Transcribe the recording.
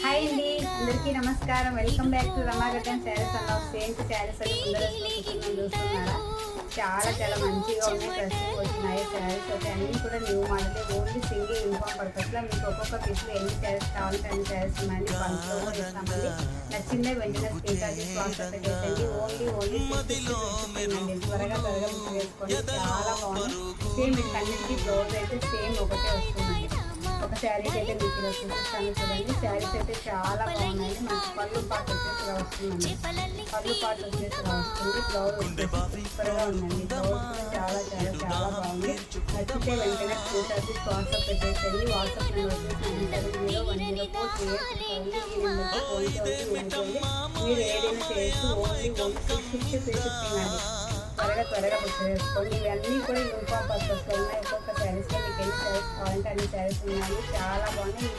Hi అండి, అందరికీ నమస్కారం. వెల్కమ్ బ్యాక్ టు రమాగడ్డన్ శారీస్ అన్న సేమ్ శారీస్ అని ముందర చూస్తున్నారా? చాలా మంచిగా ఉన్నాయి. డ్రెస్సింగ్ వచ్చినాయి. శారీస్ అయితే అన్నీ కూడా new model, only single uniform పర్పస్లో మీకు ఒక్కొక్క పీస్లో ఎన్ని శారీస్ కావాలంటే అన్ని శారీస్ ఉన్నాయండి. పంచులో కూడా ఇస్తామండి. నచ్చిందే వెంటనే స్క్రీన్ షాట్ తీసి వాట్సాప్ చేసేయండి. ఓన్లీ త్వరగా బుక్ చేసుకోండి. చాలా బాగుంది. సేమ్ మీకు అన్నిటికీ బ్లౌజ్ అయితే సేమ్ ఒకటే వస్తుందండి. ఒక శారీకి అయితే మీకు ఇలా చూపిస్తాను చూడండి. శారీస్ అయితే చాలా బాగున్నాయి. మనకి పళ్ళు పాటు వచ్చేసి ఇలా వస్తుందండి. పళ్ళు పాటు వచ్చేసి ఇలా వస్తుంది. బ్లౌజ్ వచ్చేసి సూపర్గా ఉందండి. బ్లౌజ్ కూడా చాలా బాగుంది. నచ్చితే వెంటనే స్క్రీన్ షాట్ తీసి వాట్సాప్ పెట్టేసేయండి. వాట్సాప్ నెంబర్ వచ్చేసి 97010438 ఈ నెంబర్కి ఫోన్ చేయండి. మీరు ఏదైనా చేయొచ్చు. ఓన్లీ 350 త్వరగా బుక్ చేసుకోండి. ఇవన్నీ కూడా యూనిఫామ్ పర్పస్లో ఉన్నాయి. ఒక్కొక్క శారీస్లో మీకు ఎన్ని శారీస్ కావాలంటే అన్ని శారీస్ ఉన్నాయి. చాలా బాగున్నాయి.